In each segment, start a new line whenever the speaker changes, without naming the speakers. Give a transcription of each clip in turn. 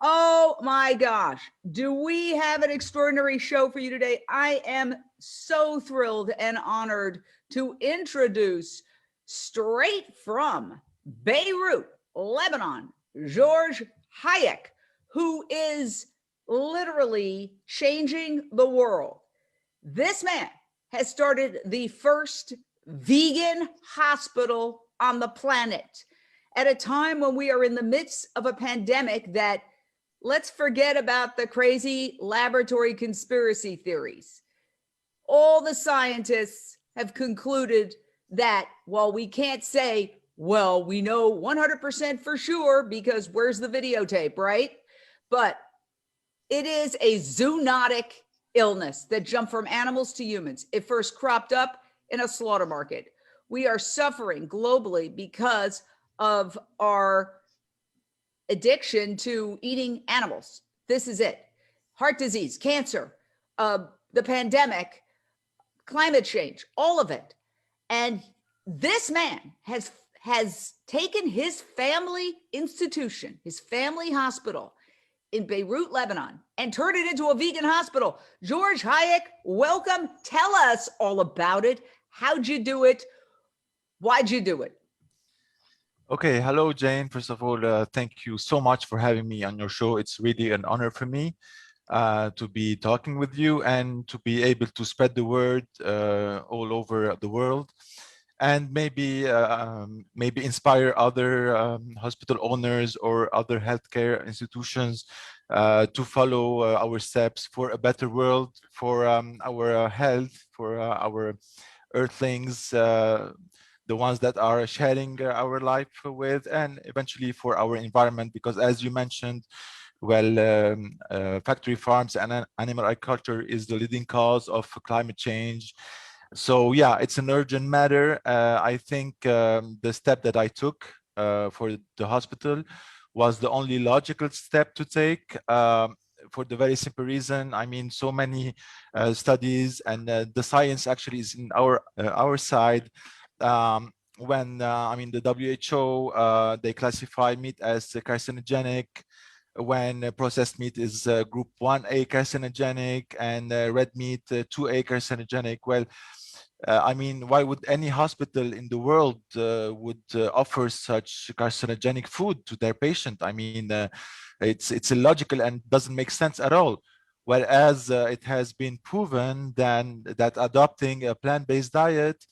Oh my gosh. Do we have an extraordinary show for you today? I am so thrilled and honored to introduce straight from Beirut, Lebanon, George Hayek, who is literally changing the world. This man has started the first vegan hospital on the planet at a time when we are in the midst of a pandemic that, let's forget about the crazy laboratory conspiracy theories. All the scientists have concluded that while we can't say, well, we know 100% for sure because where's the videotape, right? But it is a zoonotic illness that jumped from animals to humans. It first cropped up in a slaughter market. We are suffering globally because of our addiction to eating animals. This is it. Heart disease, cancer, the pandemic, climate change, all of it. And this man has taken his family institution, his family hospital in Beirut, Lebanon, and turned it into a vegan hospital. George Hayek, welcome. Tell us all about it. How'd you do it? Why'd you do it?
Okay, hello, Jane. First of all, thank you so much for having me on your show. It's really an honor for me to be talking with you and to be able to spread the word all over the world, and maybe inspire other hospital owners or other healthcare institutions to follow our steps for a better world, for our health, for our earthlings, the ones that are sharing our life with, and eventually for our environment, because as you mentioned, well, factory farms and animal agriculture is the leading cause of climate change. So yeah, it's an urgent matter. I think the step that I took for the hospital was the only logical step to take, for the very simple reason, I mean, so many studies and the science actually is in our side. When I mean, the WHO, they classify meat as carcinogenic when processed meat is group 1A carcinogenic, and red meat 2A carcinogenic. Well, I mean, why would any hospital in the world would offer such carcinogenic food to their patient? I mean, it's illogical and doesn't make sense at all. Whereas it has been proven then that adopting a plant-based diet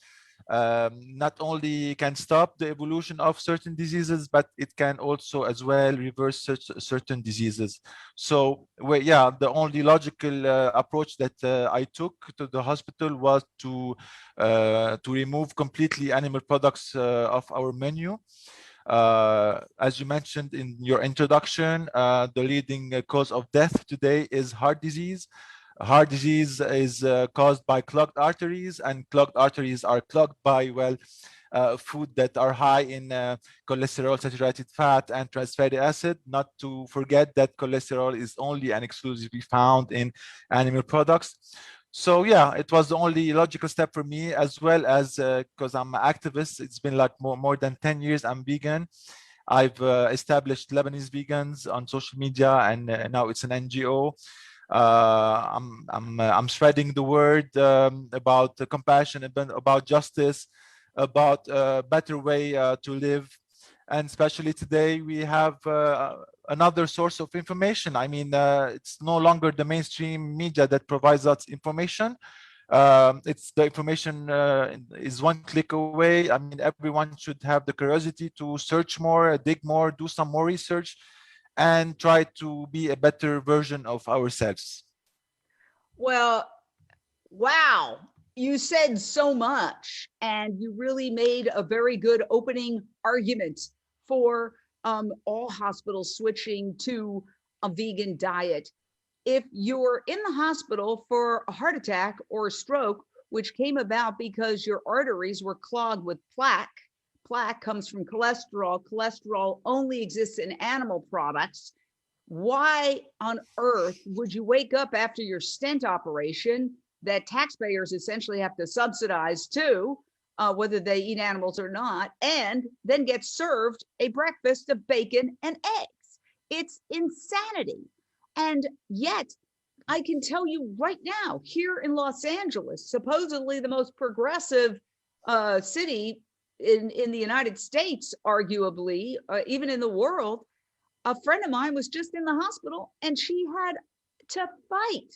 not only can stop the evolution of certain diseases, but it can also as well reverse certain diseases. So, well, yeah, the only logical approach that I took to the hospital was to remove completely animal products of our menu. As you mentioned in your introduction, the leading cause of death today is heart disease. Heart disease is caused by clogged arteries, and clogged arteries are clogged by, well, food that are high in cholesterol, saturated fat, and trans fatty acid. Not to forget that cholesterol is only and exclusively found in animal products. So yeah, it was the only logical step for me, as well as because I'm an activist. It's been like more than 10 years I'm vegan. I've established Lebanese Vegans on social media, and now it's an NGO. I'm spreading the word about compassion, about justice, about a better way to live. And especially today, we have another source of information. I mean, it's no longer the mainstream media that provides us information. It's the information is one click away. I mean, everyone should have the curiosity to search more, dig more, do some more research, and try to be a better version of ourselves.
Well, wow. You said so much, and you really made a very good opening argument for all hospitals switching to a vegan diet. If you're in the hospital for a heart attack or a stroke, which came about because your arteries were clogged with plaque, plaque comes from cholesterol. Cholesterol only exists in animal products. Why on earth would you wake up after your stent operation that taxpayers essentially have to subsidize too, whether they eat animals or not, and then get served a breakfast of bacon and eggs? It's insanity. And yet, I can tell you right now, here in Los Angeles, supposedly the most progressive city in the United States, arguably, even in the world, a friend of mine was just in the hospital and she had to fight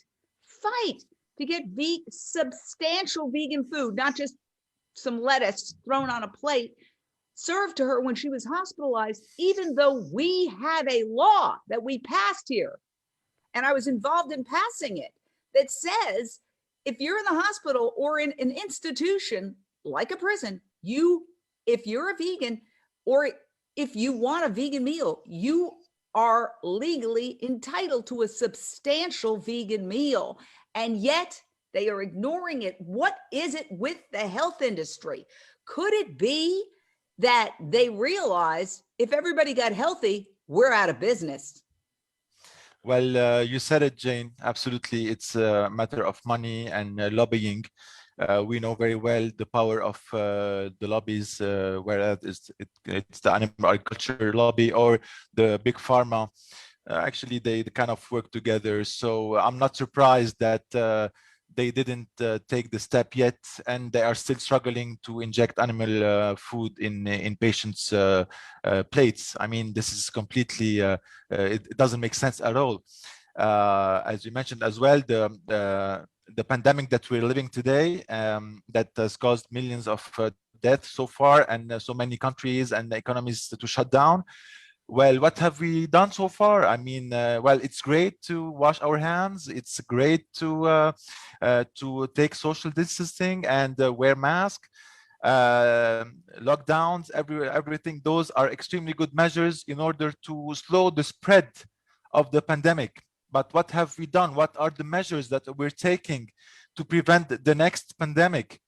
to get substantial vegan food, not just some lettuce thrown on a plate, served to her when she was hospitalized, even though we have a law that we passed here. And I was involved in passing it that says if you're in the hospital or in an institution like a prison, if you're a vegan or if you want a vegan meal, you are legally entitled to a substantial vegan meal. And yet they are ignoring it. What is it with the health industry? Could it be that they realize if everybody got healthy, we're out of business?
Well, you said it, Jane. Absolutely. It's a matter of money and lobbying. We know very well the power of the lobbies, whether it's the animal agriculture lobby or the big pharma. Actually, they kind of work together. So I'm not surprised that they didn't take the step yet, and they are still struggling to inject animal food in patients' plates. I mean, this is completely, it doesn't make sense at all. As you mentioned as well, the pandemic that we're living today that has caused millions of deaths so far, and so many countries and economies to shut down. Well, what have we done so far? I mean, well, it's great to wash our hands. It's great to take social distancing and wear masks. Lockdowns, everything. Those are extremely good measures in order to slow the spread of the pandemic. But what have we done? What are the measures that we're taking to prevent the next pandemic?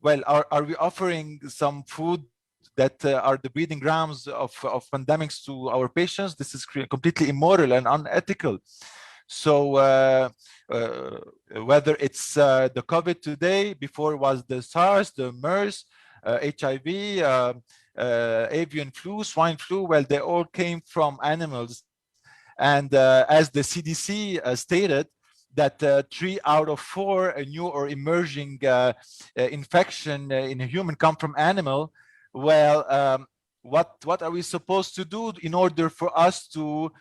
Well, are we offering some food that are the breeding grounds of pandemics to our patients? This is completely immoral and unethical. So whether it's the COVID today, before it was the SARS, the MERS, HIV, avian flu, swine flu, well, they all came from animals. And as the CDC stated, that 3 out of 4 new or emerging infection in a human come from animal. Well, what are we supposed to do in order for us to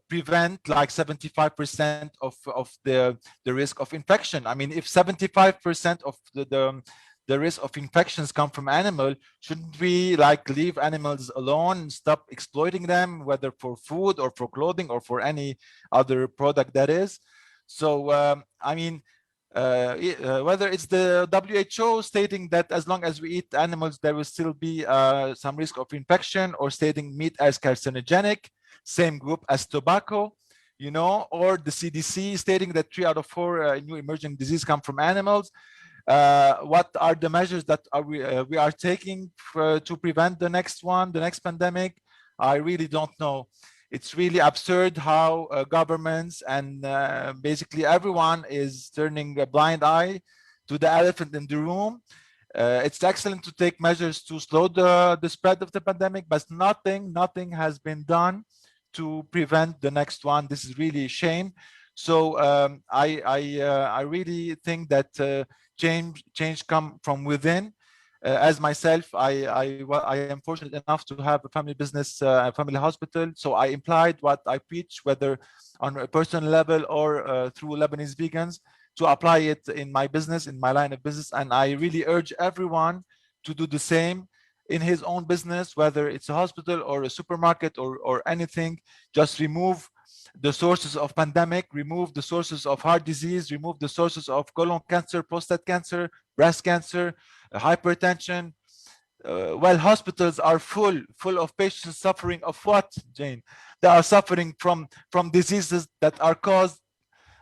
prevent 75% of the risk of infection? I mean, if 75% of the risk of infections come from animal, shouldn't we leave animals alone and stop exploiting them, whether for food or for clothing or for any other product that is? So I mean, whether it's the WHO stating that as long as we eat animals, there will still be some risk of infection, or stating meat as carcinogenic, same group as tobacco, you know, or the CDC stating that 3 out of 4 new emerging diseases come from animals. What are the measures that we are taking to prevent the next pandemic? I really don't know. It's really absurd how governments and basically everyone is turning a blind eye to the elephant in the room. It's excellent to take measures to slow the spread of the pandemic, but nothing has been done to prevent the next one. This is really a shame. So I really think that change come from within. As myself, I am fortunate enough to have a family business, a family hospital. So I implied what I preach, whether on a personal level or through Lebanese Vegans, to apply it in my business, in my line of business. And I really urge everyone to do the same in his own business, whether it's a hospital or a supermarket or anything. Just remove the sources of pandemic, remove the sources of heart disease, remove the sources of colon cancer, prostate cancer, breast cancer, hypertension. Well, hospitals are full of patients suffering of what, Jane? They are suffering from diseases that are caused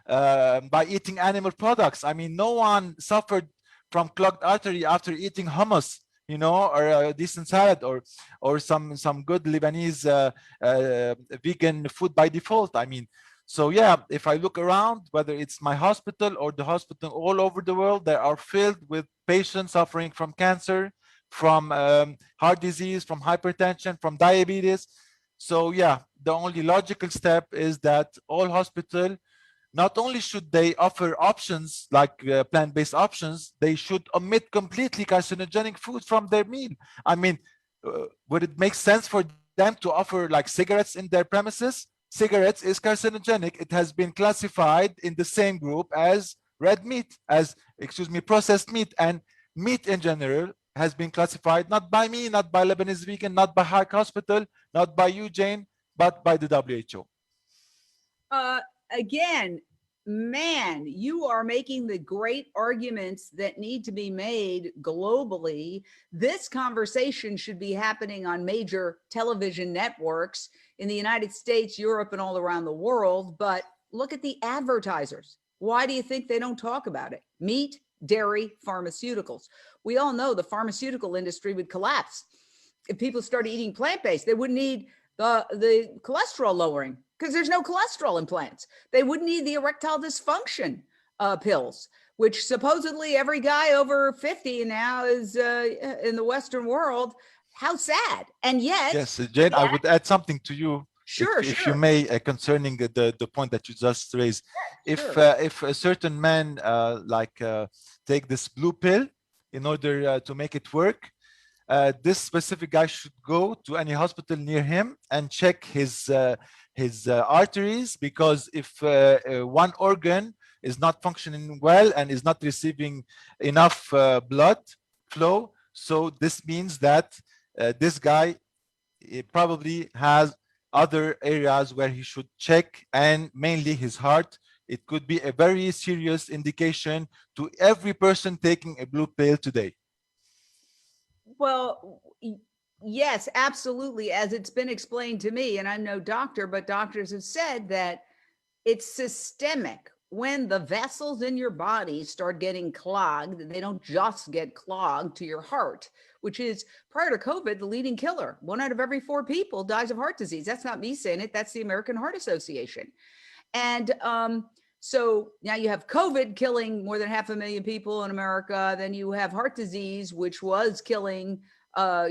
by eating animal products. I mean, no one suffered from clogged artery after eating hummus, you know, or a decent salad, or some good Lebanese vegan food by default. I mean, so yeah, if I look around, whether it's my hospital or the hospital all over the world, they are filled with patients suffering from cancer, from heart disease, from hypertension, from diabetes. So yeah, the only logical step is that all hospital, not only should they offer options like plant-based options, they should omit completely carcinogenic food from their meal. I mean, would it make sense for them to offer like cigarettes in their premises? Cigarettes is carcinogenic. It has been classified in the same group as red meat, as, excuse me, processed meat, and meat in general has been classified not by me, not by Lebanese Vegan, not by Hayek Hospital, not by you, Jane, but by the WHO.
Again, man, you are making the great arguments that need to be made globally. This conversation should be happening on major television networks in the United States, Europe, and all around the world. But look at the advertisers. Why do you think they don't talk about it? Meat, dairy, pharmaceuticals. We all know the pharmaceutical industry would collapse if people started eating plant-based. They wouldn't need the cholesterol lowering because there's no cholesterol in plants. They wouldn't need the erectile dysfunction pills, which supposedly every guy over 50 now is in the Western world. How sad. And yet,
yes, Jane, I would add something to you.
Sure,
if you may, concerning the point that you just raised. If a certain man take this blue pill in order to make it work, this specific guy should go to any hospital near him and check his arteries, because if one organ is not functioning well and is not receiving enough blood flow, so this means that this guy probably has other areas where he should check, and mainly his heart. It could be a very serious indication to every person taking a blue pill today.
Well, yes, absolutely. As it's been explained to me, and I'm no doctor, but doctors have said that it's systemic. When the vessels in your body start getting clogged, they don't just get clogged to your heart, which is, prior to COVID, the leading killer. 1 out of every 4 people dies of heart disease. That's not me saying it. That's the American Heart Association. And so now you have COVID killing more than 500,000 people in America. Then you have heart disease, which was killing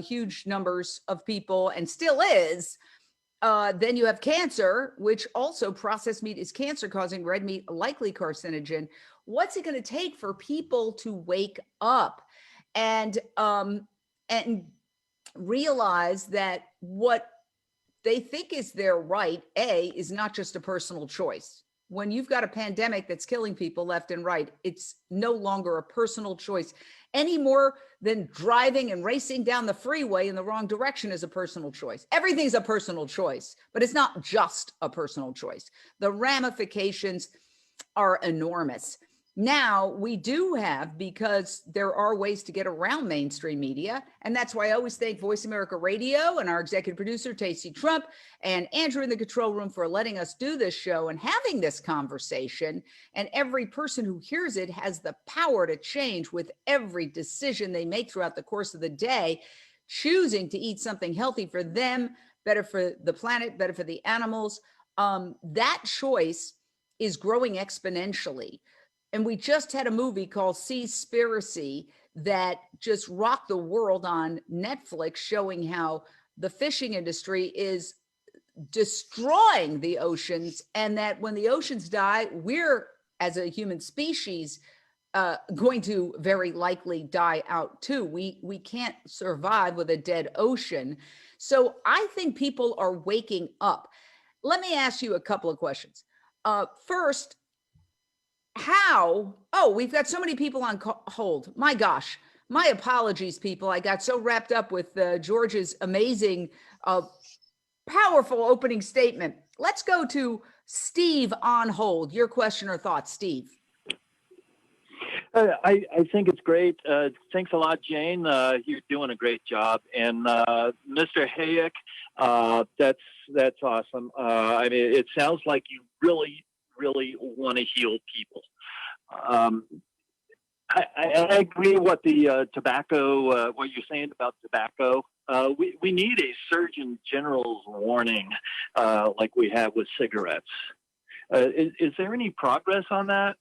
huge numbers of people and still is. Then you have cancer, which also, processed meat is cancer causing, red meat likely carcinogen. What's it going to take for people to wake up and realize that what they think is their right, is not just a personal choice? When you've got a pandemic that's killing people left and right, it's no longer a personal choice any more than driving and racing down the freeway in the wrong direction is a personal choice. Everything's a personal choice, but it's not just a personal choice. The ramifications are enormous. Now we do have, because there are ways to get around mainstream media. And that's why I always thank Voice America Radio and our executive producer, Tacey Trump, and Andrew in the control room for letting us do this show and having this conversation. And every person who hears it has the power to change with every decision they make throughout the course of the day, choosing to eat something healthy for them, better for the planet, better for the animals. That choice is growing exponentially. And we just had a movie called Seaspiracy that just rocked the world on Netflix, showing how the fishing industry is destroying the oceans, and that when the oceans die, we're, as a human species, going to very likely die out too. We can't survive with a dead ocean. So I think people are waking up. Let me ask you a couple of questions. First, we've got so many people on hold. My gosh, my apologies, people. I got so wrapped up with George's amazing, powerful opening statement. Let's go to Steve on hold. Your question or thoughts, Steve?
I think it's great. Thanks a lot, Jane. You're doing a great job. And Mr. Hayek, that's awesome. I mean, it sounds like you really want to heal people. I agree what the tobacco, what you're saying about tobacco. We need a Surgeon General's warning like we have with cigarettes. Is there any progress on that?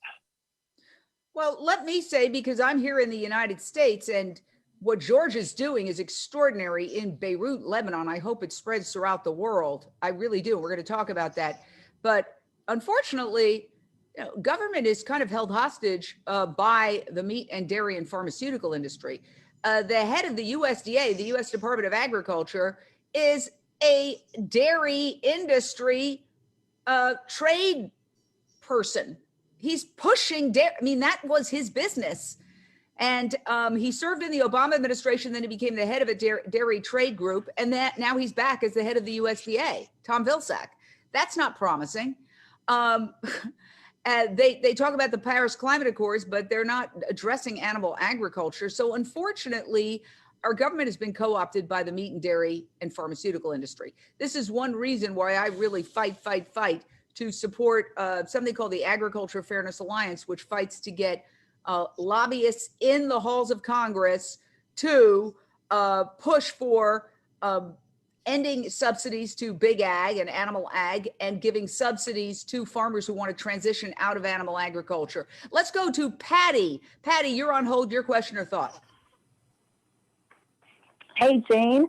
Well, let me say, because I'm here in the United States, and what George is doing is extraordinary in Beirut, Lebanon. I hope it spreads throughout the world. I really do. We're going to talk about that. But unfortunately, government is kind of held hostage by the meat and dairy and pharmaceutical industry. The head of the USDA, the U.S. Department of Agriculture, is a dairy industry trade person. He's pushing dairy. I mean, that was his business. And he served in the Obama administration, then he became the head of a dairy trade group. And that now he's back as the head of the USDA, Tom Vilsack. That's not promising. They talk about the Paris Climate Accords, but they're not addressing animal agriculture. So unfortunately, our government has been co-opted by the meat and dairy and pharmaceutical industry. This is one reason why I really fight to support something called the Agriculture Fairness Alliance, which fights to get lobbyists in the halls of Congress to push for ending subsidies to big ag and animal ag and giving subsidies to farmers who want to transition out of animal agriculture. Let's go to Patty. Patty, you're on hold. Your question or thought?
Hey, Jane.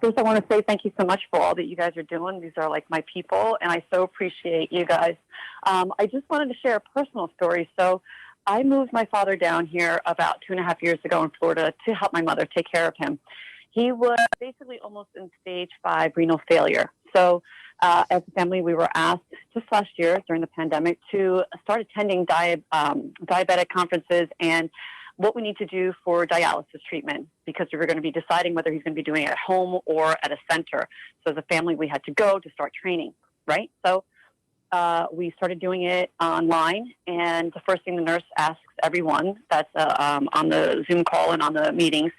First, I want to say thank you so much for all that you guys are doing. These are like my people, and I so appreciate you guys. I just wanted to share a personal story. So I moved my father down here about 2.5 years ago in Florida to help my mother take care of him. He was basically almost in stage 5 renal failure. So as a family, we were asked just last year during the pandemic to start attending diabetic conferences and what we need to do for dialysis treatment, because we were going to be deciding whether he's going to be doing it at home or at a center. So as a family, we had to go to start training, right? So we started doing it online, and the first thing the nurse asks everyone that's on the Zoom call and on the meetings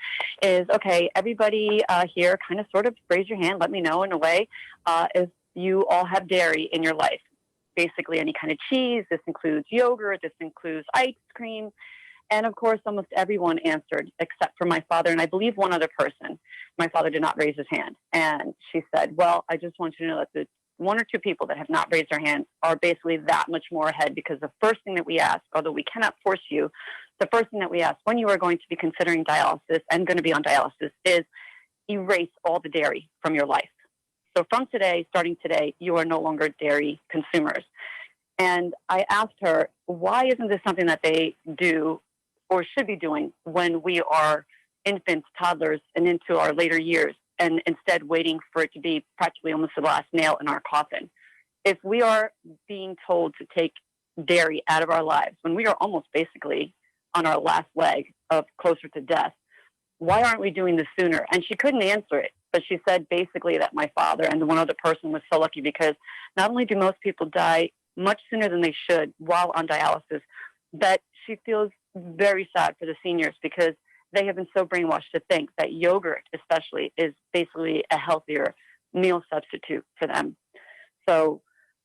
is, okay, everybody here kind of sort of raise your hand, let me know in a way if you all have dairy in your life. Basically any kind of cheese. This includes yogurt. This includes ice cream. And of course, almost everyone answered except for my father and I believe one other person. My father did not raise his hand. And she said, well, I just want you to know that the 1 or 2 people that have not raised their hand are basically that much more ahead, because the first thing that we ask, although we cannot force you, the first thing that we ask when you are going to be considering dialysis and going to be on dialysis is erase all the dairy from your life. So from today, starting today, you are no longer dairy consumers. And I asked her, why isn't this something that they do or should be doing when we are infants, toddlers, and into our later years, and instead waiting for it to be practically almost the last nail in our coffin? If we are being told to take dairy out of our lives when we are almost basically on our last leg of closer to death, why aren't we doing this sooner? And she couldn't answer it, but she said basically that my father and the one other person was so lucky, because not only do most people die much sooner than they should while on dialysis, that she feels very sad for the seniors, because they have been so brainwashed to think that yogurt especially is basically a healthier meal substitute for them. So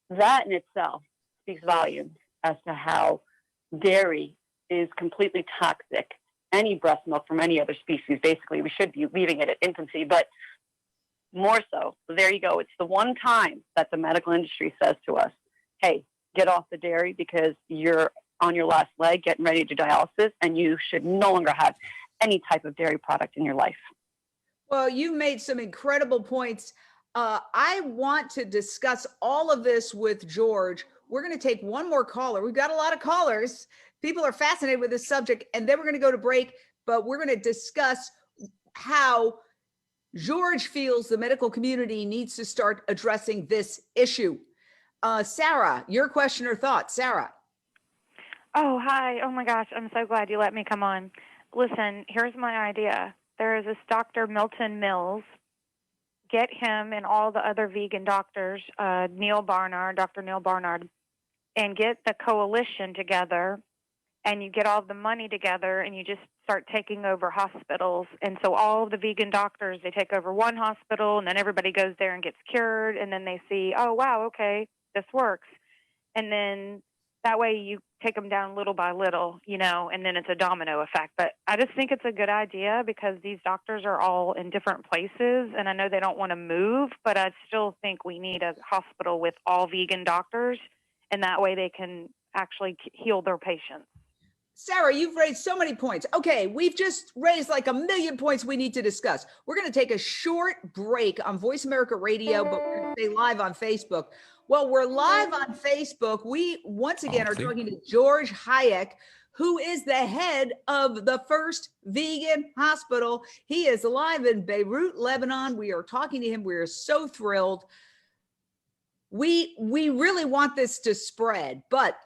that in itself speaks volumes as to how dairy is completely toxic. Any breast milk from any other species, basically, we should be leaving it at infancy, but more so, there you go. It's the one time that the medical industry says to us, hey, get off the dairy because you're on your last leg, getting ready to do dialysis, and you should no longer have any type of dairy product in your life.
Well, you made some incredible points. I want to discuss all of this with George. We're going to take one more caller. We've got a lot of callers. People are fascinated with this subject, and then we're going to go to break, but we're going to discuss how George feels the medical community needs to start addressing this issue. Sarah, your question or thought. Sarah.
Oh, hi. Oh, my gosh. I'm so glad you let me come on. Listen, here's my idea. There is this Dr. Milton Mills. Get him and all the other vegan doctors, Dr. Neil Barnard, and get the coalition together, and you get all the money together, and you just start taking over hospitals. And so all the vegan doctors, they take over one hospital, and then everybody goes there and gets cured, and then they see, oh, wow, okay, this works. And then that way you take them down little by little, and then it's a domino effect. But I just think it's a good idea because these doctors are all in different places, and I know they don't want to move, but I still think we need a hospital with all vegan doctors, and that way they can actually heal their patients.
Sarah, you've raised so many points. Okay, we've just raised like a million points we need to discuss. We're going to take a short break on Voice America Radio, but we're going to stay live on Facebook. Well, we're live on Facebook. We once again are talking to George Hayek, who is the head of the first vegan hospital. He is live in Beirut, Lebanon. We are talking to him. We are so thrilled. We really want this to spread, but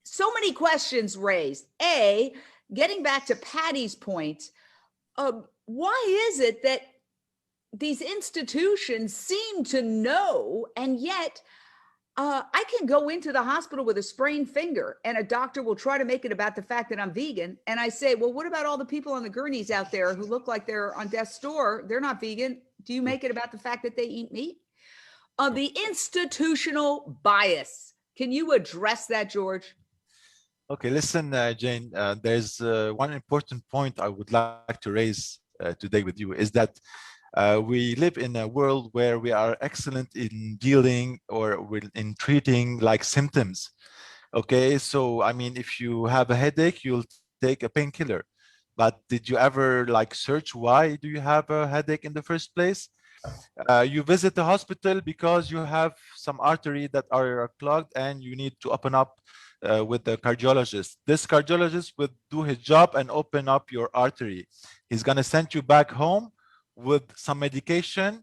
so many questions raised. A, getting back to Patty's point, why is it that these institutions seem to know, and yet I can go into the hospital with a sprained finger and a doctor will try to make it about the fact that I'm vegan. And I say, well, what about all the people on the gurneys out there who look like they're on death's door? They're not vegan. Do you make it about the fact that they eat meat? The institutional bias. Can you address that, George?
Okay, listen, Jane, there's one important point I would like to raise today with you is that we live in a world where we are excellent in dealing or in treating like symptoms. Okay, so I mean, if you have a headache, you'll take a painkiller. But did you ever like search why do you have a headache in the first place? You visit the hospital because you have some artery that are clogged and you need to open up with the cardiologist. This cardiologist will do his job and open up your artery. He's going to send you back home with some medication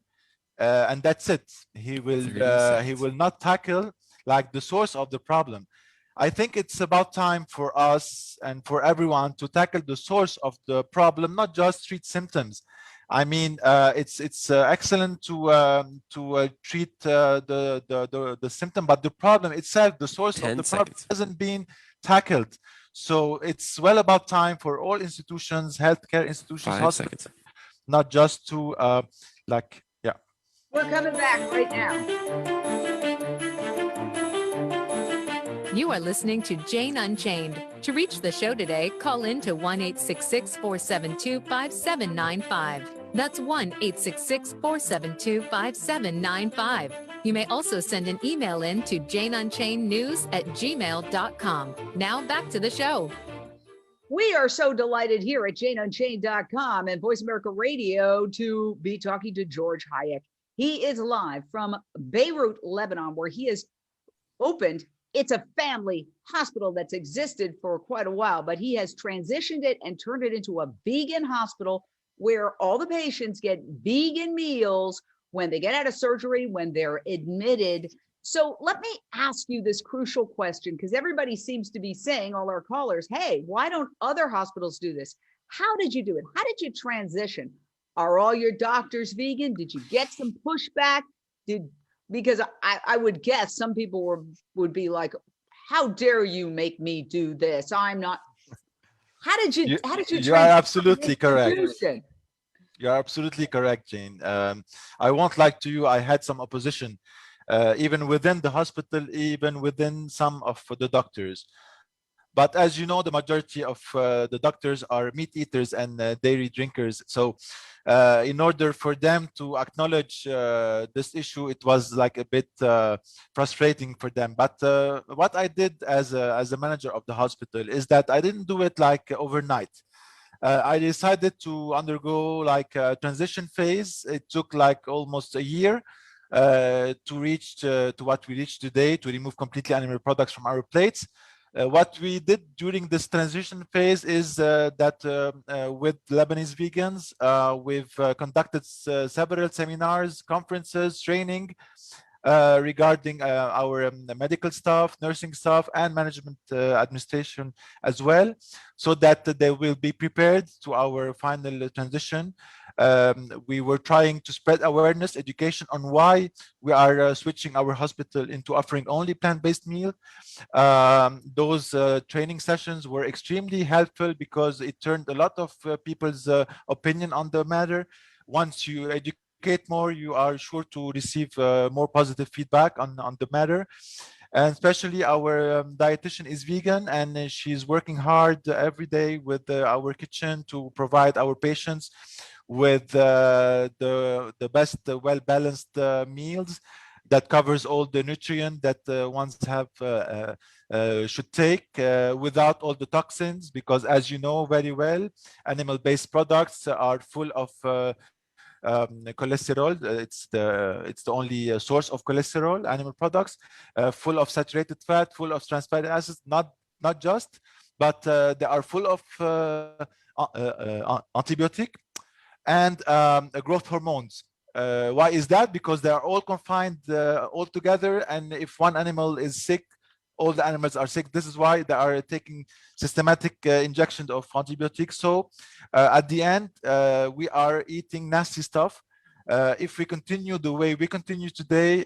and that's it. He will not tackle like the source of the problem. I think it's about time for us and for everyone to tackle the source of the problem, not just treat symptoms. I mean, it's excellent to treat the symptom, but the problem itself, the source of the problem, hasn't been tackled. So it's well about time for all institutions, healthcare institutions, hospitals, not just to like, yeah.
We're coming back right now.
You are listening to Jane Unchained. To reach the show today, call in to 1-866-472-5795. That's 1-866-472-5795. You may also send an email in to JaneUnchainedNews@gmail.com. Now back to the show.
We are so delighted here at JaneUnchained.com and Voice America Radio to be talking to George Hayek. He is live from Beirut, Lebanon, where he has opened. It's a family hospital that's existed for quite a while, but he has transitioned it and turned it into a vegan hospital where all the patients get vegan meals when they get out of surgery, when they're admitted. So let me ask you this crucial question, because everybody seems to be saying, all our callers, hey, why don't other hospitals do this? How did you do it? How did you transition? Are all your doctors vegan? Did you get some pushback? Because I would guess some people would be like, how dare you make me do this? I'm not. How did you
You are absolutely correct. You are absolutely correct, Jane. I won't lie to you, I had some opposition, even within the hospital, even within some of the doctors. But as you know, the majority of the doctors are meat eaters and dairy drinkers. So in order for them to acknowledge this issue, it was like a bit frustrating for them. But what I did as a manager of the hospital is that I didn't do it like overnight. I decided to undergo like a transition phase. It took like almost a year to reach to what we reached today, to remove completely animal products from our plates. What we did during this transition phase is that with Lebanese vegans, we've conducted several seminars, conferences, training regarding our medical staff, nursing staff, and management administration as well, so that they will be prepared to our final transition. We were trying to spread awareness, education on why we are switching our hospital into offering only plant-based meal. Those training sessions were extremely helpful because it turned a lot of people's opinion on the matter. Once you educate more, you are sure to receive more positive feedback on the matter. And especially our dietitian is vegan, and she's working hard every day with our kitchen to provide our patients with the best well-balanced meals. that covers all the nutrient that ones have should take without all the toxins, because as you know very well, animal-based products are full of cholesterol. It's the only source of cholesterol, animal products, full of saturated fat, full of trans fatty acids, not just, but they are full of antibiotic and growth hormones. Why is that? Because they are all confined all together, and if one animal is sick, all the animals are sick. This is why they are taking systematic injections of antibiotics. So at the end, we are eating nasty stuff. If we continue the way we continue today,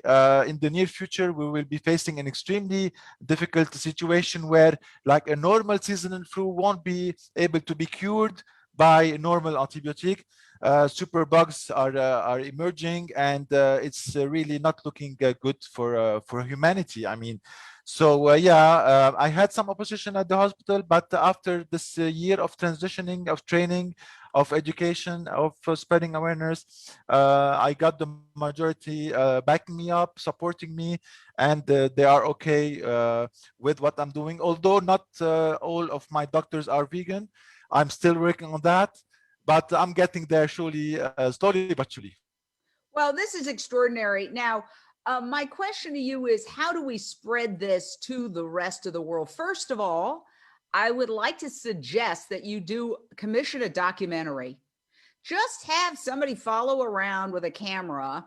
in the near future, we will be facing an extremely difficult situation where, like, a normal seasonal flu won't be able to be cured by normal antibiotic. Superbugs are emerging, and it's really not looking good for humanity. I mean, so yeah, I had some opposition at the hospital, but after this year of transitioning, of training, of education, of spreading awareness, I got the majority backing me up, supporting me, and they are okay with what I'm doing. Although not all of my doctors are vegan, I'm still working on that, but I'm getting there slowly but surely.
Well, this is extraordinary. Now, my question to you is, how do we spread this to the rest of the world? First of all, I would like to suggest that you do commission a documentary. Just have somebody follow around with a camera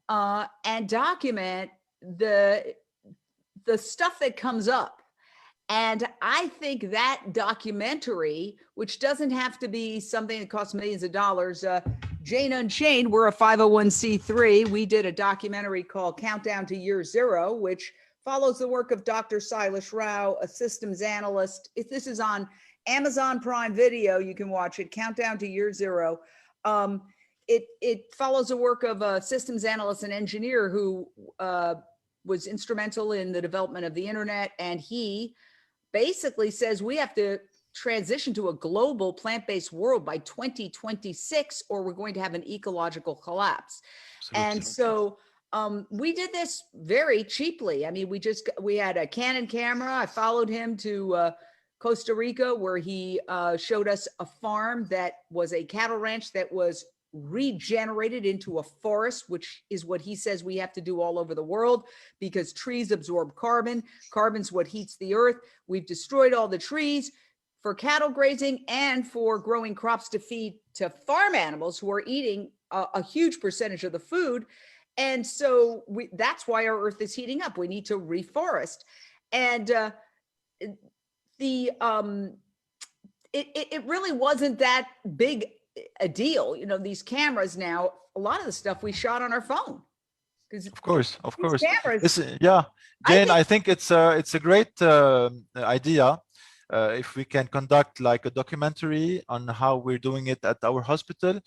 and document the stuff that comes up. And I think that documentary, which doesn't have to be something that costs millions of dollars, Jane Unchained, we're a 501c3. We did a documentary called Countdown to Year Zero, which follows the work of Dr. Silas Rao, a systems analyst. If this is on Amazon Prime Video, you can watch it, Countdown to Year Zero. It follows the work of a systems analyst and engineer who was instrumental in the development of the internet, and he basically says we have to transition to a global plant-based world by 2026, or we're going to have an ecological collapse. Absolutely. And so we did this very cheaply. I mean, we had a Canon camera. I followed him to Costa Rica, where he showed us a farm that was a cattle ranch that was regenerated into a forest, which is what he says we have to do all over the world, because trees absorb carbon. Carbon's what heats the earth. We've destroyed all the trees for cattle grazing and for growing crops to feed to farm animals who are eating a huge percentage of the food. And so that's why our earth is heating up. We need to reforest. And it really wasn't that big a deal. You know, these cameras now, a lot of the stuff we shot on our phone.
Of course.
Cameras,
yeah, Jane, I think it's a great idea. If we can conduct like a documentary on how we're doing it at our hospital,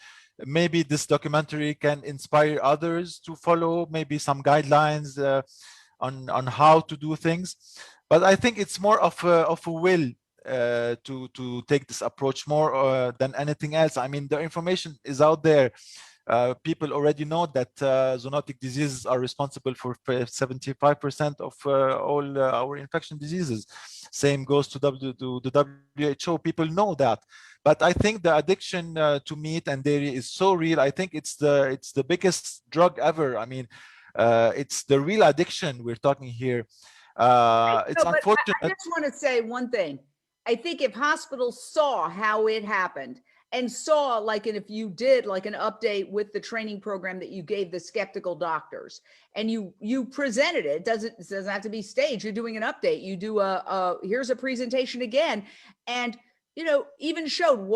maybe this documentary can inspire others to follow maybe some guidelines on how to do things. But I think it's more of a will to take this approach more than anything else. I mean, the information is out there. People already know that zoonotic diseases are responsible for 75% of all our infection diseases. Same goes to the WHO. People know that. But I think the addiction to meat and dairy is so real. I think it's the biggest drug ever. I mean, it's the real addiction we're talking here. It's unfortunate.
I just want to say one thing. I think if hospitals saw how it happened and saw, like, and if you did like an update with the training program that you gave the skeptical doctors, and you presented it, it doesn't have to be staged. You're doing an update. You do here's a presentation again, and even showed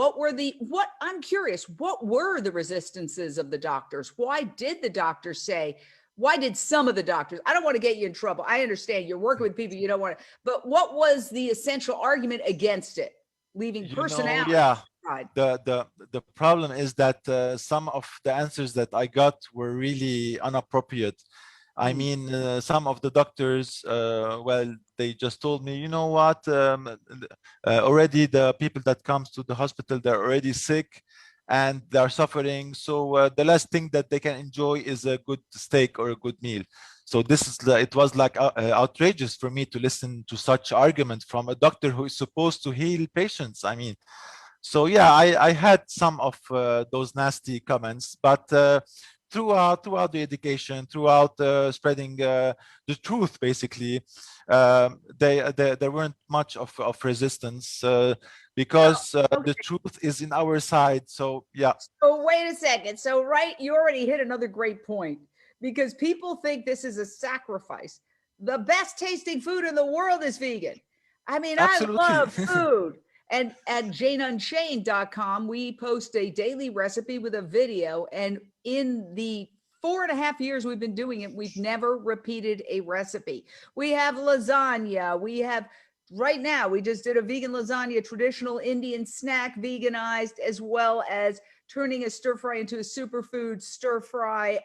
I'm curious, what were the resistances of the doctors? Why did the doctors say? Why did some of the doctors? I don't want to get you in trouble. I understand you're working with people you don't want to, but what was the essential argument against it? Leaving personality.
Yeah. The problem is that some of the answers that I got were really inappropriate. I mean, some of the doctors, well, they just told me, you know what, already the people that comes to the hospital, they're already sick and they're suffering. So the last thing that they can enjoy is a good steak or a good meal. So this is it was like outrageous for me to listen to such argument from a doctor who is supposed to heal patients. I mean, so yeah, I had some of those nasty comments, but throughout the education, throughout spreading the truth, basically, there weren't much of resistance because the truth is in our side. So yeah.
So wait a second. So you already hit another great point, because people think this is a sacrifice. The best tasting food in the world is vegan. I mean,
Absolutely.
I love food. And at JaneUnchained.com, we post a daily recipe with a video. And in the 4.5 years we've been doing it, we've never repeated a recipe. We have lasagna. We have, right now, we just did a vegan lasagna, traditional Indian snack, veganized, as well as turning a stir fry into a superfood stir fry.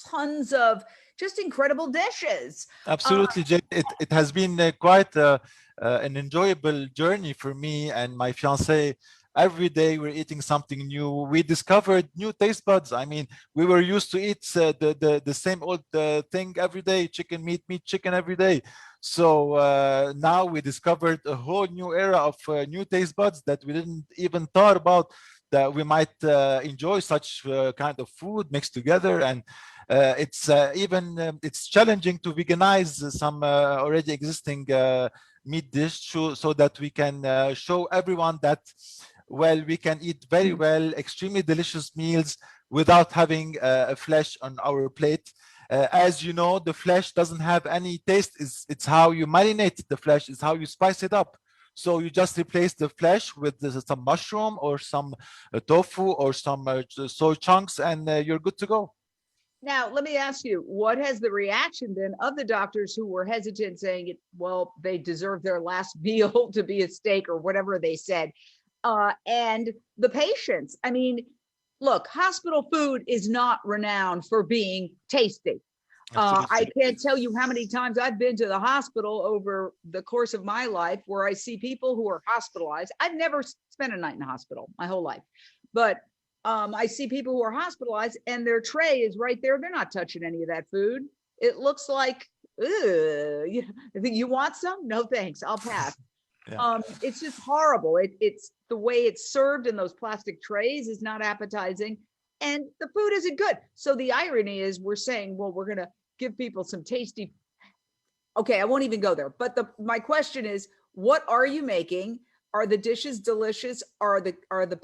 Tons of just incredible dishes.
Absolutely, Jane. It has been quite an enjoyable journey for me and my fiance. Every day we're eating something new. We discovered new taste buds. I mean, we were used to eat the same old thing every day: chicken, meat, chicken every day. So now we discovered a whole new era of new taste buds that we didn't even thought about, that we might enjoy such kind of food mixed together. And it's it's challenging to veganize some already existing meat dish, so that we can show everyone that, well, we can eat very well, extremely delicious meals without having a flesh on our plate. As you know, the flesh doesn't have any taste. It's how you marinate the flesh, it's how you spice it up. So you just replace the flesh with some mushroom or some tofu or some soy chunks, and you're good to go.
Now, let me ask you, what has the reaction been of the doctors who were hesitant, saying, well, they deserve their last meal to be a steak or whatever they said, and the patients? I mean, look, hospital food is not renowned for being tasty. I can't tell you how many times I've been to the hospital over the course of my life where I see people who are hospitalized. I've never spent a night in the hospital my whole life, but I see people who are hospitalized and their tray is right there. They're not touching any of that food. It looks like, you want some? No, thanks. I'll pass. Yeah. It's just horrible. It's the way it's served in those plastic trays is not appetizing, and the food isn't good. So the irony is, we're saying, well, we're going to give people some tasty. Okay, I won't even go there. But my question is, what are you making? Are the dishes delicious? Are the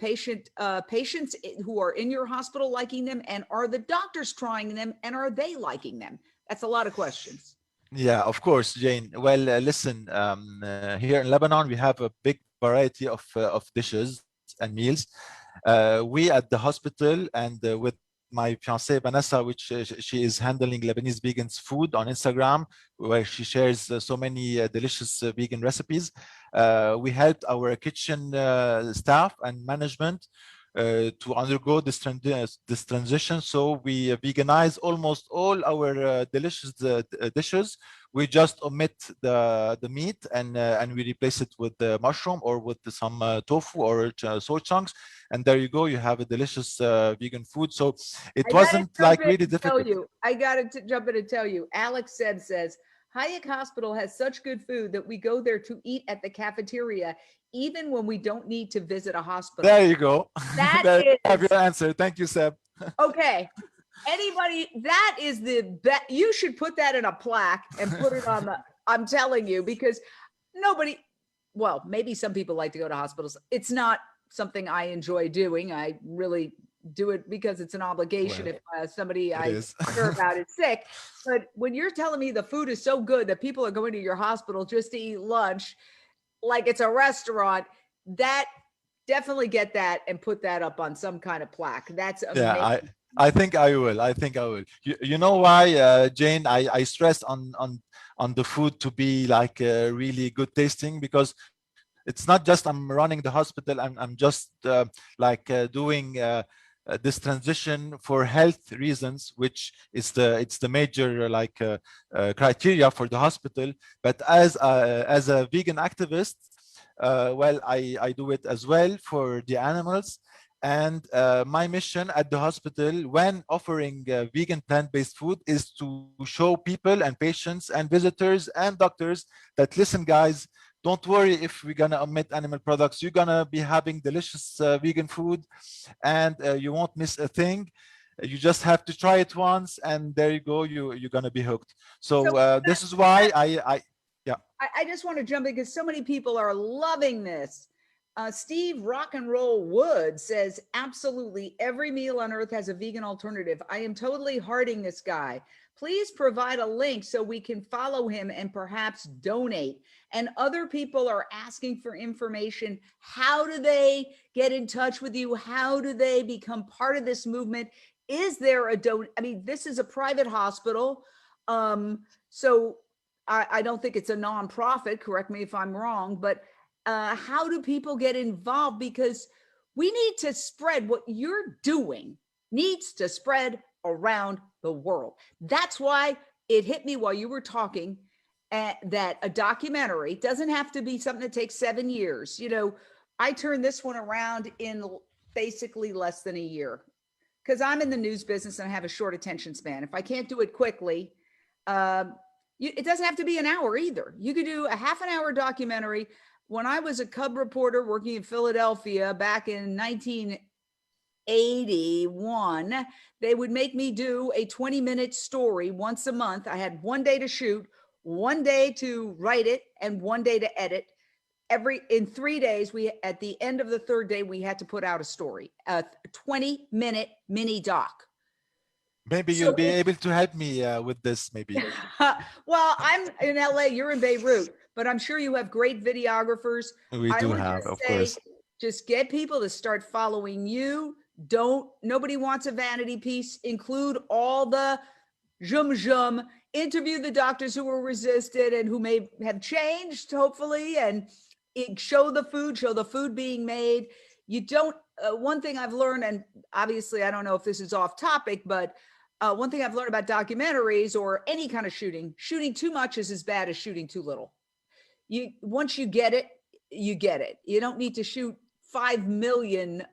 patients who are in your hospital liking them? And are the doctors trying them? And are they liking them? That's a lot of questions.
Yeah, of course, Jane. Well, listen, here in Lebanon, we have a big variety of dishes and meals. We at the hospital, and with my fiancée Vanessa, which she is handling Lebanese Vegans food on Instagram, where she shares so many delicious vegan recipes. We helped our kitchen staff and management to undergo this transition. So we veganize almost all our delicious dishes. We just omit the meat and we replace it with the mushroom or with some tofu or soy chunks, and there you go. You have a delicious vegan food. So it wasn't like really difficult.
I got to jump in and tell you. Alex says Hayek Hospital has such good food that we go there to eat at the cafeteria, even when we don't need to visit a hospital.
There you go.
That
is have your answer. Thank you, Seb.
Okay. Anybody, that is the best. You should put that in a plaque and put it on the, I'm telling you, because well, maybe some people like to go to hospitals. It's not something I enjoy doing. I really do it because it's an obligation. Well, if somebody I care about is sick. But when you're telling me the food is so good that people are going to your hospital just to eat lunch, like it's a restaurant, that definitely get that and put that up on some kind of plaque. That's amazing.
Yeah, I think I will. You know why, Jane? I stress on the food to be like really good tasting, because it's not just I'm running the hospital. I'm just doing this transition for health reasons, which is the major criteria for the hospital. But as a vegan activist, well, I do it as well for the animals. And my mission at the hospital when offering vegan plant-based food is to show people and patients and visitors and doctors that, listen guys, don't worry if we're gonna omit animal products, you're gonna be having delicious vegan food, and you won't miss a thing. You just have to try it once, and there you go, you're gonna be hooked. So this is why
I just want to jump in because so many people are loving this. Steve Rock and Roll Wood says, absolutely every meal on earth has a vegan alternative. I am totally hearting this guy. Please provide a link so we can follow him and perhaps donate. And other people are asking for information. How do they get in touch with you? How do they become part of this movement? Is there a I mean, this is a private hospital. So I don't think it's a nonprofit, correct me if I'm wrong, but how do people get involved? Because we need to spread what you're doing needs to spread around the world. That's why it hit me while you were talking that a documentary doesn't have to be something that takes 7 years. You know, I turned this one around in basically less than a year because I'm in the news business and I have a short attention span. If I can't do it quickly, it doesn't have to be an hour either. You could do a half an hour documentary. When I was a cub reporter working in Philadelphia back in 1981, they would make me do a 20-minute story once a month. I had 1 day to shoot, 1 day to write it, and 1 day to edit. In 3 days, at the end of the third day, we had to put out a story, a 20-minute mini doc.
Maybe you'll be able to help me with this, maybe.
Well, I'm in LA, you're in Beirut, but I'm sure you have great videographers.
We do have, of course.
Just get people to start following you. Nobody wants a vanity piece. Include all the zoom, interview the doctors who were resisted and who may have changed, hopefully, and show the food being made. You don't, one thing I've learned, and obviously I don't know if this is off topic, but one thing I've learned about documentaries or any kind of shooting too much is as bad as shooting too little. Once you get it, you get it. You don't need to shoot 5 million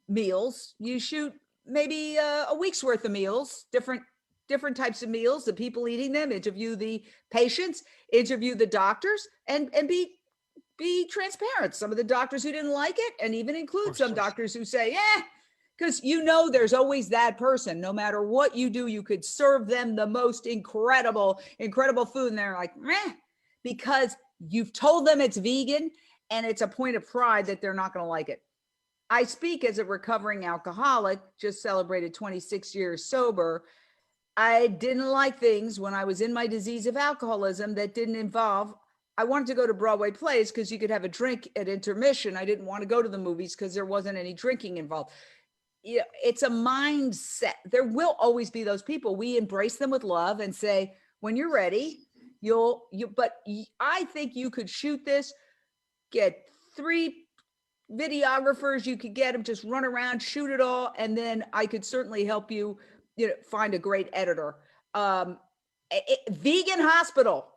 meals. You shoot maybe a week's worth of meals, different types of meals, the people eating them, interview the patients, interview the doctors, and be transparent. Some of the doctors who didn't like it, and even include some doctors who say, because there's always that person. No matter what you do, you could serve them the most incredible food, and they're like, meh, because you've told them it's vegan, and it's a point of pride that they're not going to like it. I speak as a recovering alcoholic, just celebrated 26 years sober. I didn't like things when I was in my disease of alcoholism that didn't involve. I wanted to go to Broadway plays because you could have a drink at intermission. I didn't want to go to the movies because there wasn't any drinking involved. It's a mindset. There will always be those people. We embrace them with love and say, when you're ready, but I think you could shoot this, get 3 videographers, you could get them, just run around, shoot it all. And then I could certainly help you, find a great editor. Vegan hospital.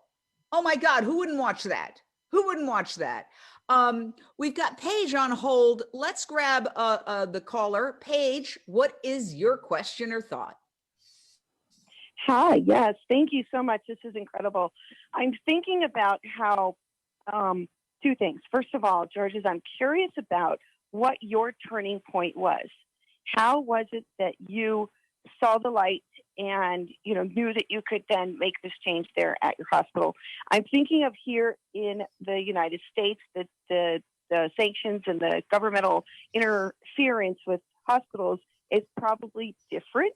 Oh my God, who wouldn't watch that? Who wouldn't watch that? We've got Paige on hold. Let's grab the caller. Paige, what is your question or thought?
Hi, yes, thank you so much. This is incredible. I'm thinking about how, 2 things. First of all, George, I'm curious about what your turning point was. How was it that you saw the light and knew that you could then make this change there at your hospital? I'm thinking of here in the United States that the sanctions and the governmental interference with hospitals is probably different.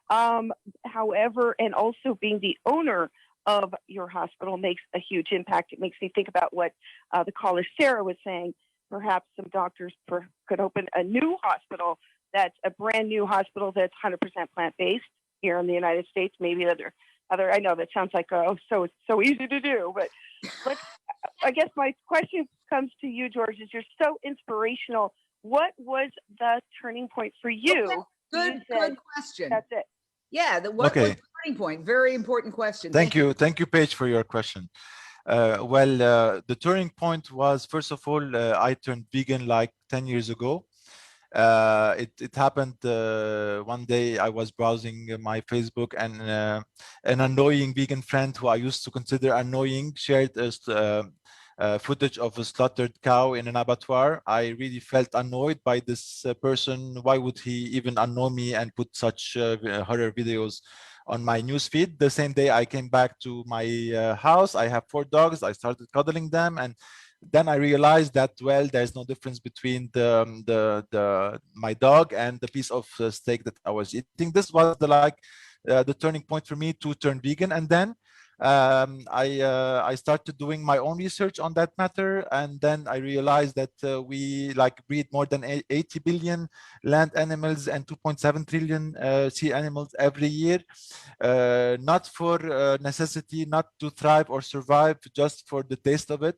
However, and also being the owner of your hospital makes a huge impact. It makes me think about what the caller Sarah was saying. Perhaps some doctors could open a new hospital that's a brand new hospital that's 100% plant-based here in the United States. Maybe other. I know that sounds like so easy to do, but I guess my question comes to you, George. Is you're so inspirational. What was the turning point for you?
Good question.
That's it.
Yeah. What was the turning point? Very important question.
Thank you, Paige, for your question. The turning point was, first of all, I turned vegan like 10 years ago. It happened one day. I was browsing my Facebook, and an annoying vegan friend who I used to consider annoying shared footage of a slaughtered cow in an abattoir. I really felt annoyed by this person. Why would he even annoy me and put such horror videos on my newsfeed? The same day I came back to my house. I have 4 dogs. I started cuddling them, and then I realized that, well, there's no difference between my dog and the piece of steak that I was eating. This was the turning point for me to turn vegan. And then I started doing my own research on that matter, and then I realized that we breed more than 80 billion land animals and 2.7 trillion sea animals every year, not for necessity, not to thrive or survive, just for the taste of it.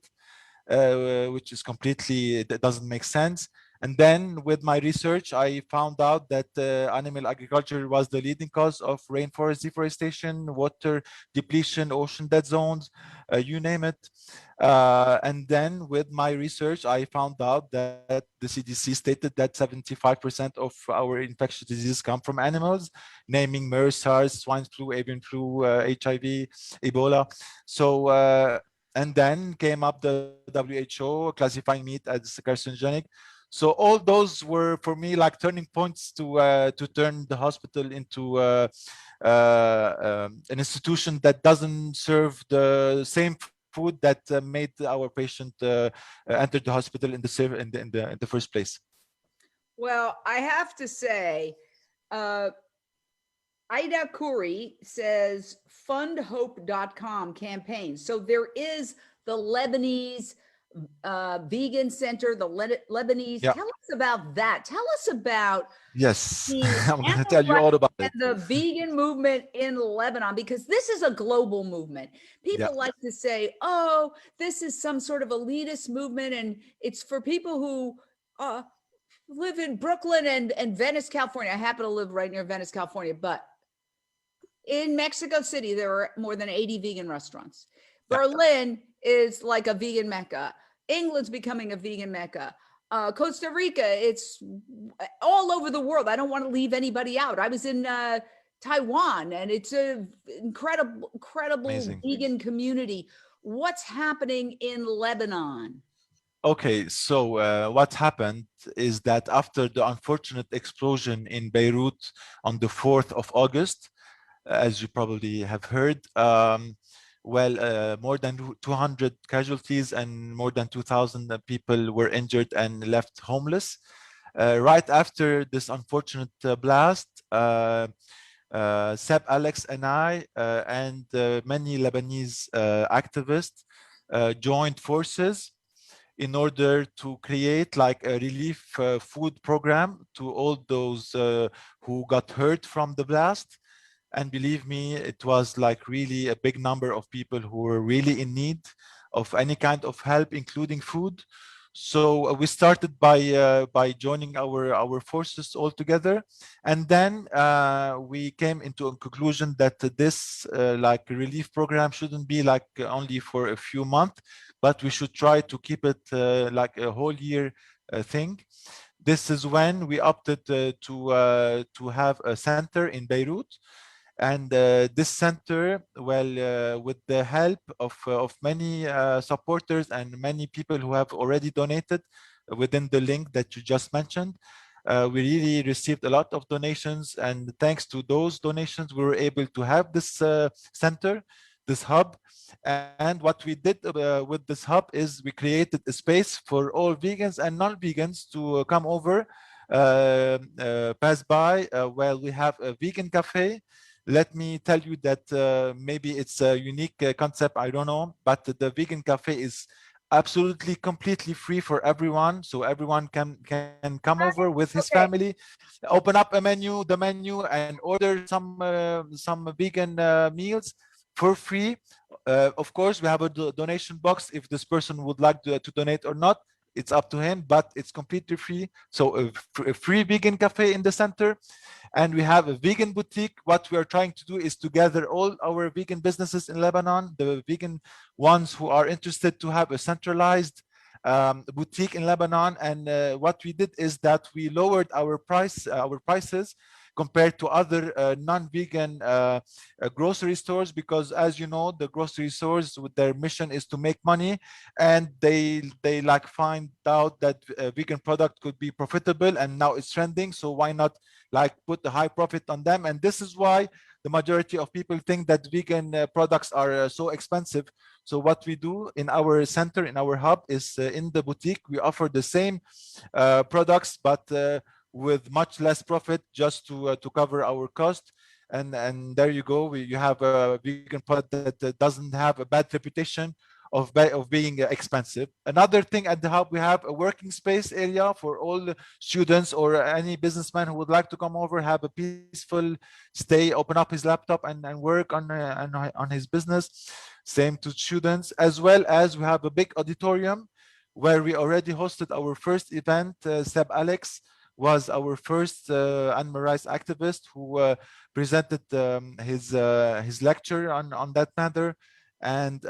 Which is completely, that doesn't make sense. And then with my research, I found out that animal agriculture was the leading cause of rainforest deforestation, water depletion, ocean dead zones, you name it. And then with my research, I found out that the CDC stated that 75% of our infectious diseases come from animals, naming MERS, SARS, swine flu, avian flu, HIV, Ebola. So, and then came up the WHO classifying meat as carcinogenic. So all those were for me like turning points to turn the hospital into an institution that doesn't serve the same food that made our patient enter the hospital in the first place.
Well, I have to say, Ida Khoury says fundhope.com campaign. So there is the Lebanese Vegan Center, the Lebanese.
Yeah.
Tell us about that. Tell us about
Yes,
the
I'm going to
animal
tell you
rights
all about
and
it.
the vegan movement in Lebanon, because this is a global movement. People
Yeah.
like to say, oh, this is some sort of elitist movement, and it's for people who live in Brooklyn and Venice, California. I happen to live right near Venice, California, but in Mexico City, there are more than 80 vegan restaurants.
Yeah.
Berlin is like a vegan mecca. England's becoming a vegan mecca. Costa Rica, it's all over the world. I don't want to leave anybody out. I was in Taiwan, and it's an incredible
Amazing.
vegan community. What's happening in Lebanon?
Okay, so what happened is that after the unfortunate explosion in Beirut on the 4th of August, as you probably have heard, more than 200 casualties and more than 2,000 people were injured and left homeless. Right after this unfortunate blast, Seb, Alex, and I and many Lebanese activists joined forces in order to create like a relief food program to all those who got hurt from the blast. And believe me, it was like really a big number of people who were really in need of any kind of help, including food. So we started by joining our forces all together, and then we came into a conclusion that this like relief program shouldn't be like only for a few months, but we should try to keep it like a whole year thing. This is when we opted to have a center in Beirut. And this center, with the help of many supporters and many people who have already donated within the link that you just mentioned, we really received a lot of donations. And thanks to those donations, we were able to have this center, this hub. And what we did with this hub is we created a space for all vegans and non-vegans to come over, pass by. We have a vegan cafe. Let me tell you that maybe it's a unique concept, I don't know, but the vegan cafe is absolutely completely free for everyone. So everyone can come over with his family, open up the menu and order some vegan meals for free. Of course, we have a donation box if this person would like to donate or not. It's up to him, but it's completely free. So a free vegan cafe in the center. And we have a vegan boutique. What we are trying to do is to gather all our vegan businesses in Lebanon, the vegan ones who are interested to have a centralized boutique in Lebanon, and what we did is that we lowered our prices compared to other non-vegan grocery stores, because as you know, the grocery stores, with their mission is to make money, and they like find out that a vegan product could be profitable, and now it's trending, so why not like put the high profit on them? And this is why the majority of people think that vegan products are so expensive. So what we do in our center, in our hub, is in the boutique we offer the same products, but with much less profit, just to cover our cost. And there you go, you have a vegan product that doesn't have a bad reputation of being expensive. Another thing at the hub, we have a working space area for all students or any businessman who would like to come over, have a peaceful stay, open up his laptop and work on his business. Same to students, as well as we have a big auditorium where we already hosted our first event. Seb Alex was our first animal rights activist who presented his lecture on that matter. And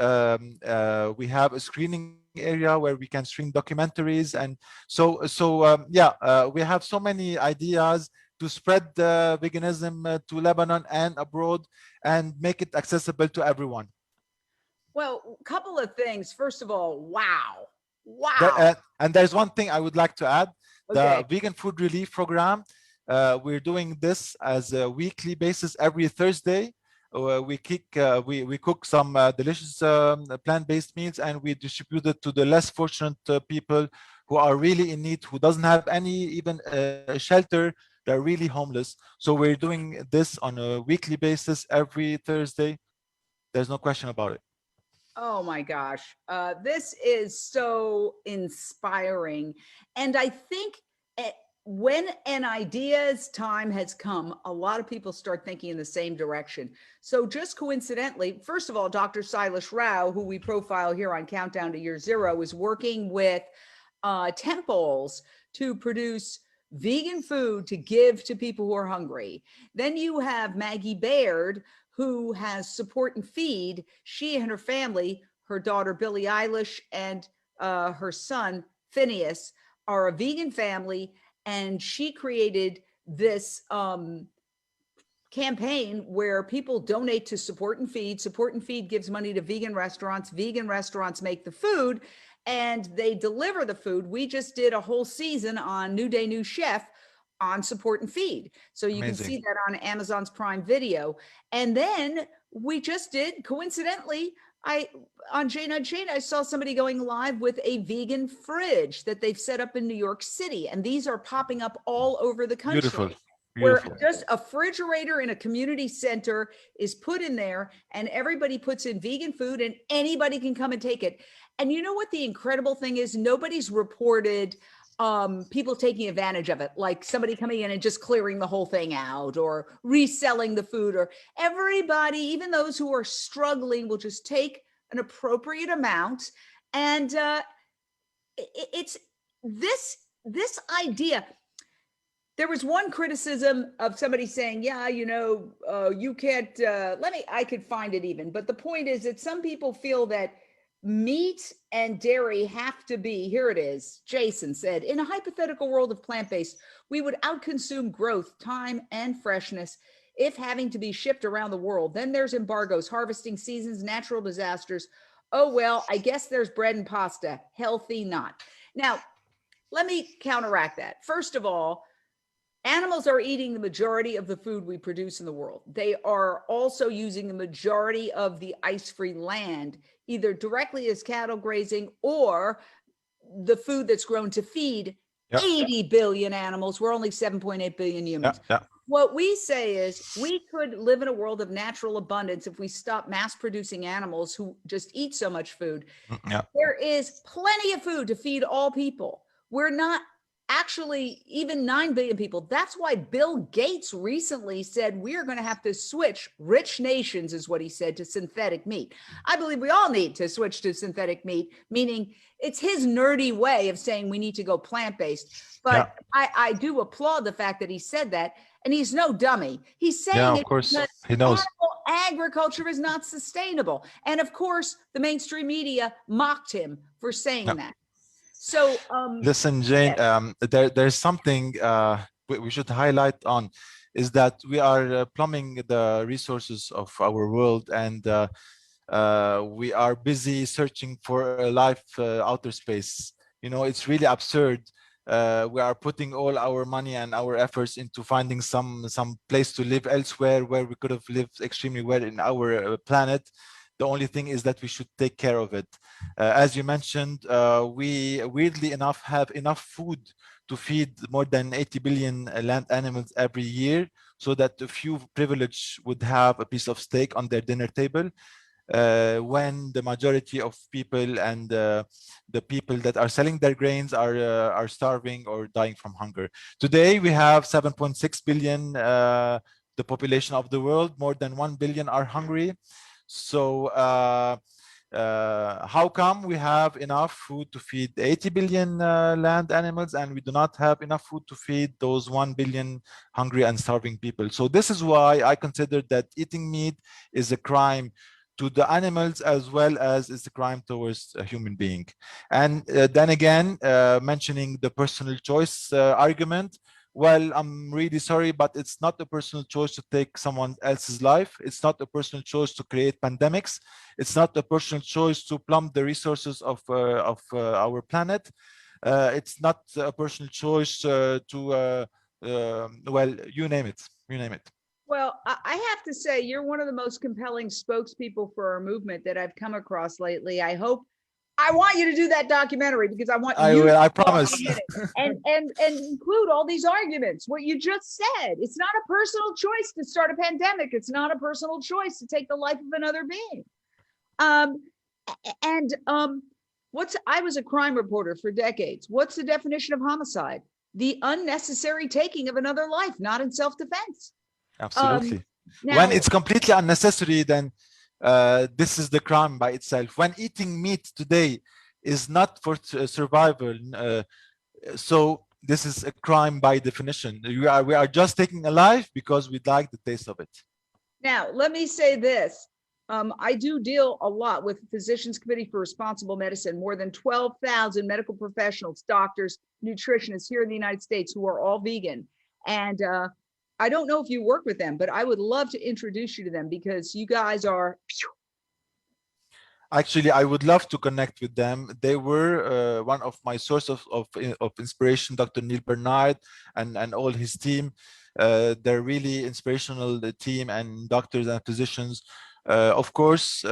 we have a screening area where we can screen documentaries, and we have so many ideas to spread veganism to Lebanon and abroad and make it accessible to everyone.
Well, a couple of things. First of all, wow.
And there's one thing I would like to add. The
Okay.
Vegan Food Relief Program, we're doing this as a weekly basis every Thursday. We cook some delicious plant-based meals, and we distribute it to the less fortunate people who are really in need, who doesn't have any even shelter. They're really homeless. So we're doing this on a weekly basis every Thursday. There's no question about it.
Oh my gosh. This is so inspiring. And I think when an idea's time has come, a lot of people start thinking in the same direction. So just coincidentally, first of all, Dr. Silas Rao, who we profile here on Countdown to Year Zero, is working with temples to produce vegan food to give to people who are hungry. Then you have Maggie Baird, who has Support and Feed. She and her family, her daughter Billie Eilish and her son Phineas, are a vegan family, and she created this campaign where people donate to Support and Feed. Support and Feed gives money to vegan restaurants. Vegan restaurants make the food, and they deliver the food. We just did a whole season on New Day New Chef on Support and Feed. So you
Amazing.
can see that on Amazon's Prime Video. And then we just did, coincidentally, on Jane Unchained, I saw somebody going live with a vegan fridge that they've set up in New York City. And these are popping up all over the country.
Beautiful.
Where just a refrigerator in a community center is put in there, and everybody puts in vegan food, and anybody can come and take it. And you know what the incredible thing is? Nobody's reported people taking advantage of it, like somebody coming in and just clearing the whole thing out or reselling the food, or everybody, even those who are struggling, will just take an appropriate amount. And it's this idea. There was one criticism of somebody saying, yeah, you know, you can't, I could find it even. But the point is that some people feel that meat and dairy have to be, here it is. Jason said, in a hypothetical world of plant-based, we would outconsume growth, time, and freshness if having to be shipped around the world. Then there's embargoes, harvesting seasons, natural disasters. Oh, well, I guess there's bread and pasta. Healthy, not. Now, let me counteract that. First of all, animals are eating the majority of the food we produce in the world. They are also using the majority of the ice-free land, either directly as cattle grazing or the food that's grown to feed 80 billion animals. We're only 7.8 billion humans. What we say is we could live in a world of natural abundance if we stop mass producing animals who just eat so much food. There is plenty of food to feed all people. We're not actually even 9 billion people. That's why Bill Gates recently said we are going to have to switch, rich nations is what he said, to synthetic meat. I believe we all need to switch to synthetic meat, meaning it's his nerdy way of saying we need to go plant-based. But I do applaud the fact that he said that, and he's no dummy. He's saying
of course he knows
agriculture is not sustainable. And of course, the mainstream media mocked him for saying that. So,
Listen, Jane, there's something we should highlight on, is that we are plumbing the resources of our world, and we are busy searching for a life outer space. You know, it's really absurd. We are putting all our money and our efforts into finding some place to live elsewhere, where we could have lived extremely well in our planet. The only thing is that we should take care of it. As you mentioned, we weirdly enough have enough food to feed more than 80 billion land animals every year, so that a few privileged would have a piece of steak on their dinner table, when the majority of people and the people that are selling their grains are starving or dying from hunger. Today we have 7.6 billion, the population of the world. More than 1 billion are hungry. So how come we have enough food to feed 80 billion land animals, and we do not have enough food to feed those 1 billion hungry and starving people? So this is why I consider that eating meat is a crime to the animals, as well as it's a crime towards a human being. And then again, mentioning the personal choice argument, well, I'm really sorry, but it's not a personal choice to take someone else's life. It's not a personal choice to create pandemics. It's not a personal choice to plumb the resources of our planet. It's not a personal choice well, you name it. You name it.
well, I have to say, you're one of the most compelling spokespeople for our movement that I've come across lately. I want you to do that documentary, because I want you
I
to
promise.
and include all these arguments. What you just said, it's not a personal choice to start a pandemic. It's not a personal choice to take the life of another being. I was a crime reporter for decades. What's the definition of homicide? The unnecessary taking of another life, not in self-defense.
Absolutely.
Now,
When it's completely unnecessary, then this is the crime by itself. When eating meat today is not for survival, so this is a crime by definition. We are just taking a life because we like the taste of it.
now let me say this. I do deal a lot with the Physicians Committee for Responsible Medicine, more than 12,000 medical professionals, doctors, nutritionists here in the United States who are all vegan. And I don't know if you work with them, but I would love to introduce you to them, because you guys are.
Actually, I would love to connect with them. They were one of my source of inspiration, Dr. Neil Bernard and all his team. They're really inspirational, the team and doctors and physicians. Of course,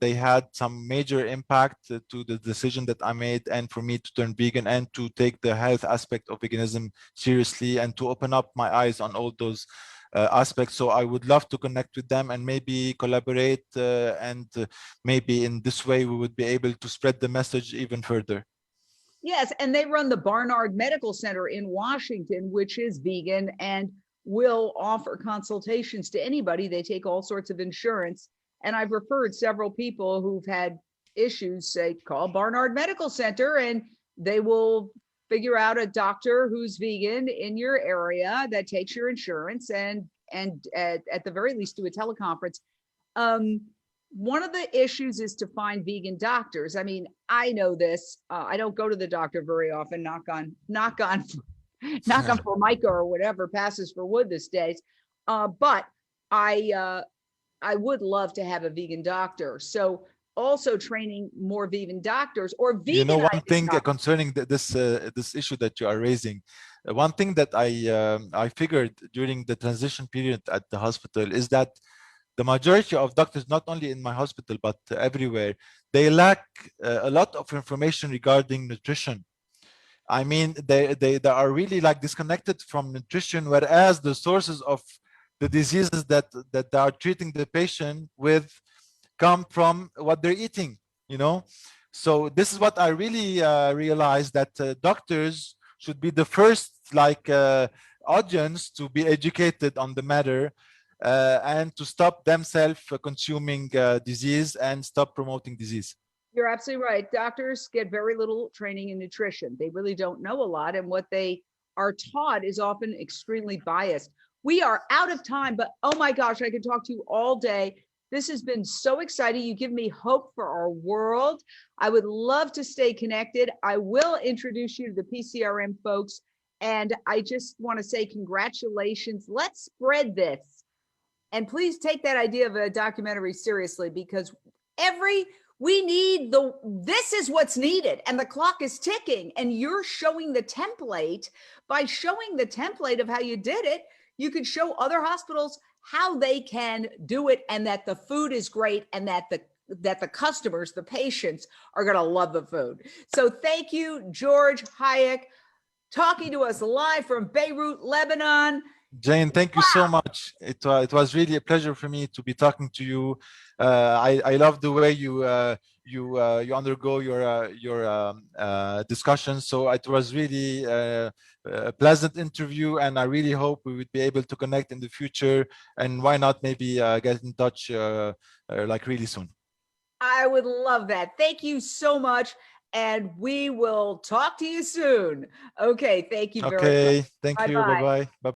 they had some major impact to the decision that I made, and for me to turn vegan and to take the health aspect of veganism seriously, and to open up my eyes on all those aspects. So I would love to connect with them and maybe collaborate, and maybe in this way we would be able to spread the message even further.
Yes, and they run the Barnard Medical Center in Washington, which is vegan and will offer consultations to anybody. They take all sorts of insurance. And I've referred several people who've had issues, say, call Barnard Medical Center, and they will figure out a doctor who's vegan in your area that takes your insurance, and at the very least do a teleconference. One of the issues is to find vegan doctors. I mean, I know this. I don't go to the doctor very often. Knock on Formica or whatever passes for wood these days. But I would love to have a vegan doctor. So also training more vegan doctors, or vegan.
You know, one thing concerning this issue that you are raising, one thing that I figured during the transition period at the hospital is that the majority of doctors, not only in my hospital but everywhere, they lack a lot of information regarding nutrition. I mean, they are really like disconnected from nutrition, whereas the sources of the diseases that they are treating the patient with come from what they're eating, you know. So this is what I really realized, that doctors should be the first audience to be educated on the matter, and to stop themselves consuming disease and stop promoting disease.
You're absolutely right. Doctors get very little training in nutrition. They really don't know a lot, and what they are taught is often extremely biased. We are out of time, but oh my gosh, I could talk to you all day. This has been so exciting. You give me hope for our world. I would love to stay connected. I will introduce you to the PCRM folks. And I just want to say congratulations. Let's spread this. And please take that idea of a documentary seriously, because this is what's needed, and the clock is ticking, and you're showing the template. By showing the template of how you did it, you could show other hospitals how they can do it, and that the food is great, and that the customers, the patients, are going to love the food. So thank you, George Hayek, talking to us live from Beirut, Lebanon.
Jane, thank you so much. It was really a pleasure for me to be talking to you. I love the way you undergo your discussions. So it was really a pleasant interview, and I really hope we would be able to connect in the future. And why not maybe get in touch like really soon. I
would love that. Thank you so much. And we will talk to you soon. Okay. Thank you very much.
Okay. Thank you. Bye-bye. Bye-bye.